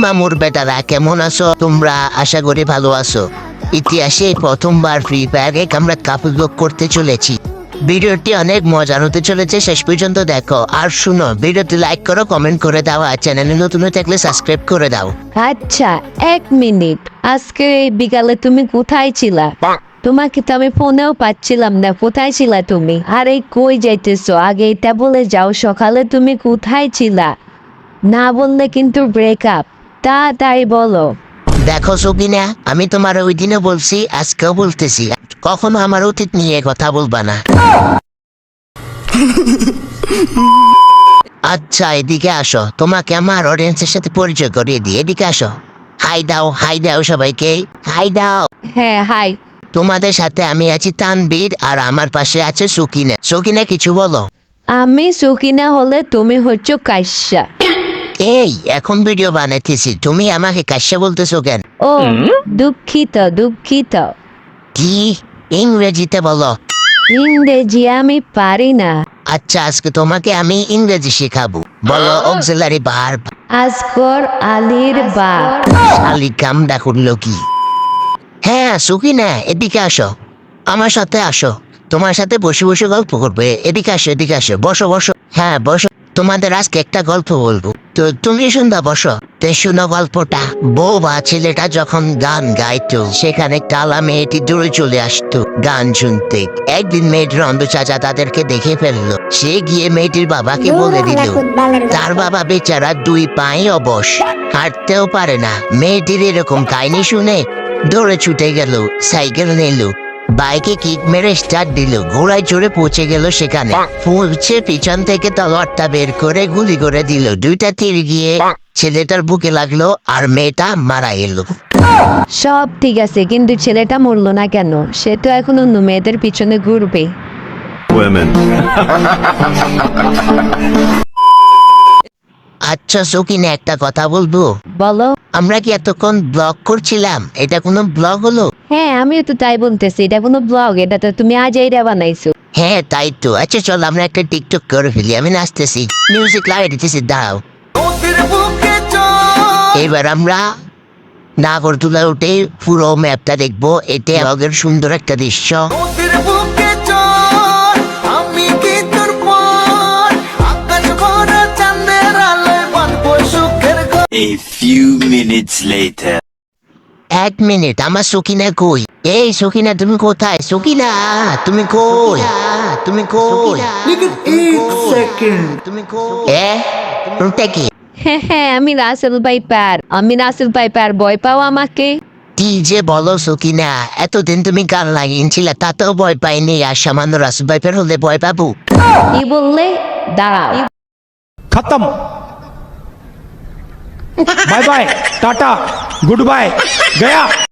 মামুর বেটারা কেমন আছো তোমরা? আশা করি ভালো আছো। ইতিহাসে প্রথমবার ফ্রি ফায়ারে আমরা কাপল ব্লক করতে চলেছি। ভিডিওটি অনেক মজার হতে চলেছে, শেষ পর্যন্ত দেখো। আর শুনো, ভিডিওটি লাইক করো, কমেন্ট করে দাও, আর চ্যানেলে নতুন হয়ে থাকলে সাবস্ক্রাইব করে দাও। আচ্ছা, 1 মিনিট। আজকে এই বিকালে তুমি কোথায় ছিলা? তোমাকে তো আমি ফোনেও পাচ্ছিলাম না, কোথায় ছিলা তুমি? আর এই কই যাইতেছো? আগে এটা বলে যাও, সকালে তুমি কোথায় ছিলা? না বললে কিন্তু ব্রেকআপ। তাড়াতাড়ি বলো। দেখো সকিনা, আমি তোমার ওই দিনও বলছি, আজকেও বলতেছি, কখনো আমার অতীত নিয়ে কথা বলবা না। আচ্ছা এদিকে আসো, তোমাকে আমার অডিয়েন্সের সাথে পরিচয় করিয়ে দিই। এদিকে আসো, হাই দাও সবাইকে, হাই দাও। হ্যাঁ, হাই। তোমাদের সাথে আমি আছি তানবীর, আর আমার পাশে আছে সকিনা। সকিনা কিছু বলো। আমি সুকিনা হলে তুমি হচ্ছে কাশ্যা। এই এখন ভিডিও বানাইতেছি, তুমি আমাকে কাশ্যা বলতেছো কেন? ও, দুঃখিত দুঃখিত। কি? ইংরেজিতে বলো। ইংরেজি আমি পারি না। আচ্ছা আজকে তোমাকে আমি ইংরেজি শেখাবো। বলো অক্সিলারি ভার্ব। আজকর আলীর বা। শালি কামডা করলো কি? হ্যাঁ সকিনা, এদিকে আসো, আমার সাথে আসো, তোমার সাথে বসে বসে গল্প করবে। এদিকে আসো, এদিকে আসো, বসো বসো। হ্যাঁ বসো, তোমাদের আজকে একটা গল্প বলবো, তো তুমি শুনবা, বসো। তে শুনো গল্পটা। বৌবা ছেলেটা যখন গান গাইতো, সেখানে কালা মেয়েটি দূরে চলে আসতো গান শুনতে। একদিন মেয়েটির অন্ধ চাচা তাদেরকে দেখে ফেললো। সে গিয়ে মেয়েটির বাবাকে বলে দিল। তার বাবা বেচারা 2 পায়ে অবশ, হাঁটতেও পারে না। মেয়েটির এরকম কাহিনী শুনে দৌড়ে ছুটে গেল, সাইকেল নিল, বাইকে কিক মেরে স্টার্ট দিল, ঘোড়ায় চড়ে পৌঁছে গেল সেখানে। পৌঁছে পিছন থেকে তলোয়ারটা বের করে গুলি করে দিল। 2টা তীর গিয়ে ছেলেটার বুকে লাগলো, আর মেয়েটা মারা এলো। সব ঠিক আছে, কিন্তু ছেলেটা মরলো না কেন? সে তো এখন অন্য মেয়েদের পিছনে ঘুরবে। Women. আচ্ছা সকিনা, একটা কথা বলবো? বলো। আমরা কি এতক্ষণ ব্লগ করছিলাম? এটা কোনো ব্লগ হলো? হ্যাঁ, আমিও তো তাই বলতেছি, এটা কোনো ব্লগ? এটা তো তুমি আজ এইটা বানাইছো। হ্যাঁ তাই তো। আচ্ছা চল আমরা একটা টিকটক করে ফেলি, আমি নাচতেছি, মিউজিক লাগিয়ে দিতেছি, দাও। এবার আমরা নাগরদোলা উঠে পুরো ম্যাপটা দেখবো। এতে ব্লগের সুন্দর একটা দৃশ্য। A few minutes later. 1 minute, আমার সকিনা কই? এই সকিনা তুমি কোথায়? সকিনা তুমি কই? তুমি কই? তুমি কই? ওটা কি? হ্যাঁ হ্যাঁ, আমি রাসেল পাইপার। ভয় পাও আমাকে? কি যে বলো সকিনা, এতদিন তুমি গান লাগিয়েছিলে, তাতেও ভয় পাইনি, আর সামান্য রাসুল ভাইপের হলে ভয় পাবো? কি বললে? দাঁড়াও। खत्म। Bye bye, tata, goodbye, गया।